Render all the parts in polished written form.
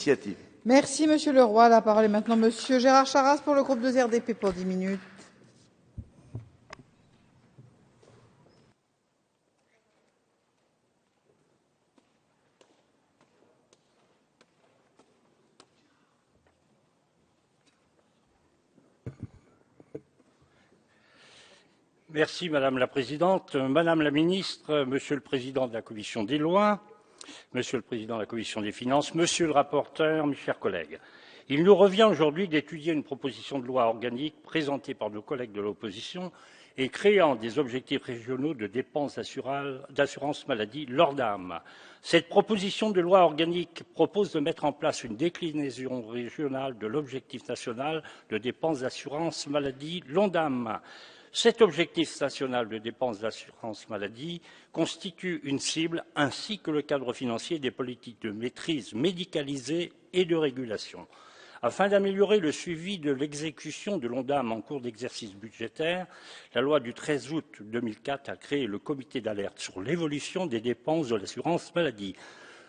initiative. Merci, Monsieur Leroy. La parole est maintenant Monsieur Gérard Charras pour le groupe 2 RDP pour 10 minutes. Merci Madame la Présidente, Madame la Ministre, Monsieur le Président de la Commission des lois, Monsieur le Président de la Commission des finances, Monsieur le rapporteur, mes chers collègues. Il nous revient aujourd'hui d'étudier une proposition de loi organique présentée par nos collègues de l'opposition et créant des objectifs régionaux de dépenses d'assurance maladie, l'ORDAM. Cette proposition de loi organique propose de mettre en place une déclinaison régionale de l'objectif national de dépenses d'assurance maladie, l'ONDAM. Cet objectif national de dépenses d'assurance maladie constitue une cible ainsi que le cadre financier des politiques de maîtrise médicalisée et de régulation. Afin d'améliorer le suivi de l'exécution de l'ONDAM en cours d'exercice budgétaire, la loi du 13 août 2004 a créé le comité d'alerte sur l'évolution des dépenses de l'assurance maladie.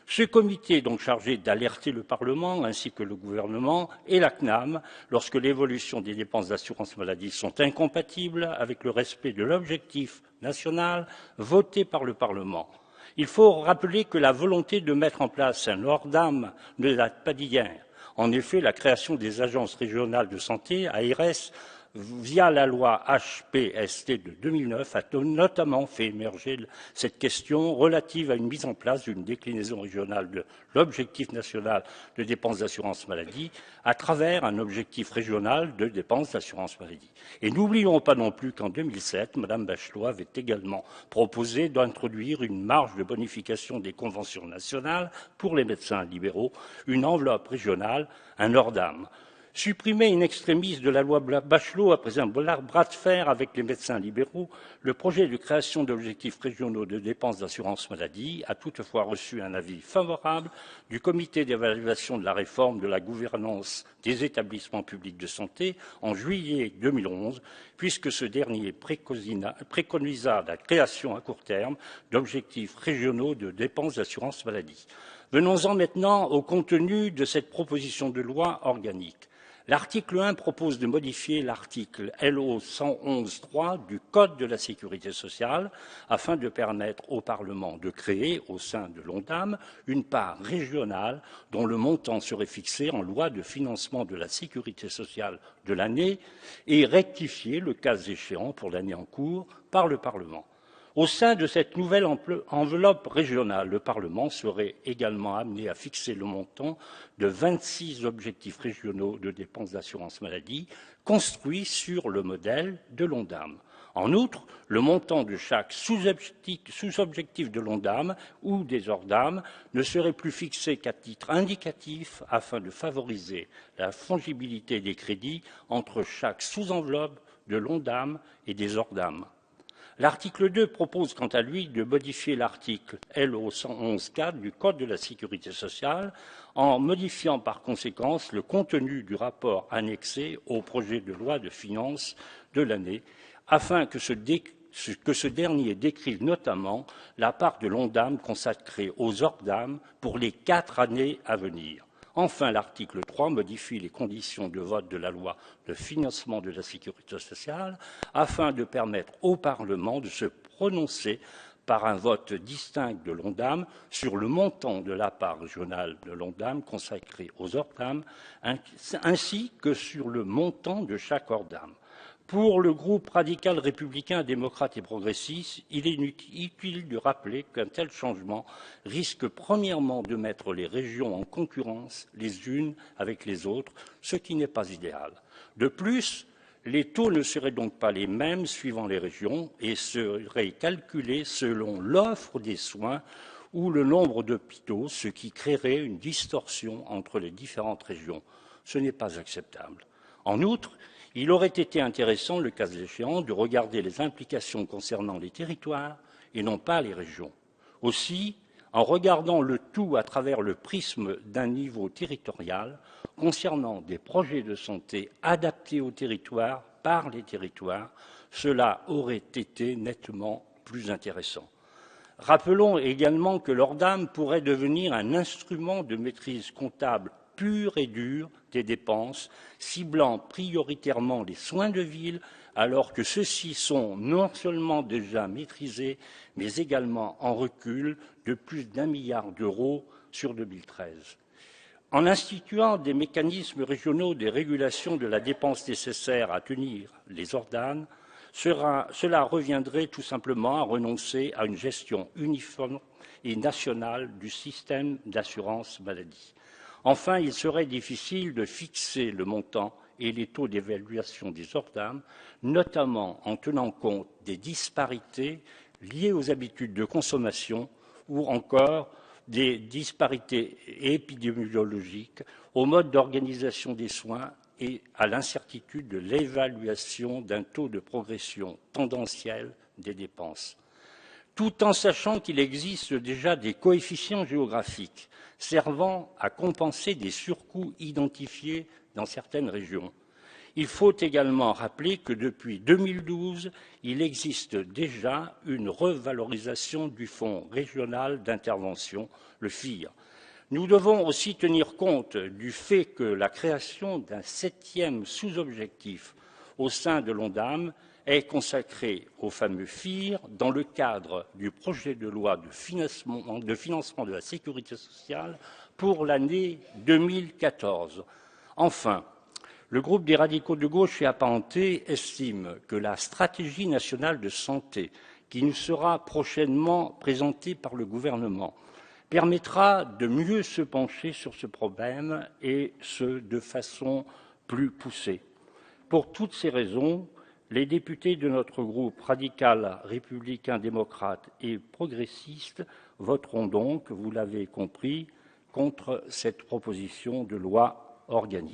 Ce comité est donc chargé d'alerter le Parlement ainsi que le gouvernement et la CNAM lorsque l'évolution des dépenses d'assurance maladie sont incompatibles avec le respect de l'objectif national voté par le Parlement. Il faut rappeler que la volonté de mettre en place un ORDAM ne date pas d'hier. En effet, la création des agences régionales de santé, ARS, via la loi HPST de 2009, a notamment fait émerger cette question relative à une mise en place d'une déclinaison régionale de l'objectif national de dépenses d'assurance maladie à travers un objectif régional de dépenses d'assurance maladie. Et n'oublions pas non plus qu'en 2007, Mme Bachelot avait également proposé d'introduire une marge de bonification des conventions nationales pour les médecins libéraux, une enveloppe régionale, un ORDAM. Supprimé in extremis de la loi Bachelot après un bras de fer avec les médecins libéraux, le projet de création d'objectifs régionaux de dépenses d'assurance maladie a toutefois reçu un avis favorable du comité d'évaluation de la réforme de la gouvernance des établissements publics de santé en juillet 2011, puisque ce dernier préconisa la création à court terme d'objectifs régionaux de dépenses d'assurance maladie. Venons-en maintenant au contenu de cette proposition de loi organique. L'article 1 propose de modifier l'article LO 111.3 du Code de la sécurité sociale afin de permettre au Parlement de créer, au sein de l'ONDAM, une part régionale dont le montant serait fixé en loi de financement de la sécurité sociale de l'année et rectifié, le cas échéant, pour l'année en cours, par le Parlement. Au sein de cette nouvelle enveloppe régionale, le Parlement serait également amené à fixer le montant de 26 objectifs régionaux de dépenses d'assurance maladie construits sur le modèle de l'ONDAM. En outre, le montant de chaque sous-objectif de l'ONDAM ou des ORDAM ne serait plus fixé qu'à titre indicatif afin de favoriser la fongibilité des crédits entre chaque sous-enveloppe de l'ONDAM et des ORDAM. L'article 2 propose quant à lui de modifier l'article LO 111.4 du Code de la sécurité sociale en modifiant par conséquence le contenu du rapport annexé au projet de loi de finances de l'année afin que ce dernier décrive notamment la part de l'ONDAM consacrée aux ORDAM pour les 4 années à venir. Enfin, l'article 3 modifie les conditions de vote de la loi de financement de la sécurité sociale afin de permettre au Parlement de se prononcer par un vote distinct de l'ONDAM sur le montant de la part régionale de l'ONDAM consacrée aux ORDAM ainsi que sur le montant de chaque ORDAM. Pour le groupe radical républicain, démocrate et progressiste, il est utile de rappeler qu'un tel changement risque premièrement de mettre les régions en concurrence les unes avec les autres, ce qui n'est pas idéal. De plus, les taux ne seraient donc pas les mêmes suivant les régions et seraient calculés selon l'offre des soins ou le nombre d'hôpitaux, ce qui créerait une distorsion entre les différentes régions. Ce n'est pas acceptable. En outre, il aurait été intéressant, le cas échéant, de regarder les implications concernant les territoires et non pas les régions. Aussi, en regardant le tout à travers le prisme d'un niveau territorial, concernant des projets de santé adaptés aux territoires par les territoires, cela aurait été nettement plus intéressant. Rappelons également que l'ORDAM pourrait devenir un instrument de maîtrise comptable pure et dure des dépenses, ciblant prioritairement les soins de ville, alors que ceux-ci sont non seulement déjà maîtrisés, mais également en recul de plus d'1 milliard d'euros sur 2013. En instituant des mécanismes régionaux de régulation de la dépense nécessaire à tenir les ORDAN, cela reviendrait tout simplement à renoncer à une gestion uniforme et nationale du système d'assurance maladie. Enfin, il serait difficile de fixer le montant et les taux d'évaluation des ORDAN, notamment en tenant compte des disparités liées aux habitudes de consommation ou encore des disparités épidémiologiques, au mode d'organisation des soins et à l'incertitude de l'évaluation d'un taux de progression tendancielle des dépenses. Tout en sachant qu'il existe déjà des coefficients géographiques servant à compenser des surcoûts identifiés dans certaines régions. Il faut également rappeler que depuis 2012, il existe déjà une revalorisation du Fonds régional d'intervention, le FIR. Nous devons aussi tenir compte du fait que la création d'un 7e sous-objectif au sein de l'ONDAM est consacrée au fameux FIR dans le cadre du projet de loi de financement de la sécurité sociale pour l'année 2014. Enfin, le groupe des radicaux de gauche et apparentés estime que la stratégie nationale de santé, qui nous sera prochainement présentée par le gouvernement, permettra de mieux se pencher sur ce problème et ce, de façon plus poussée. Pour toutes ces raisons, les députés de notre groupe radical, républicain, démocrate et progressiste voteront donc, vous l'avez compris, contre cette proposition de loi organique.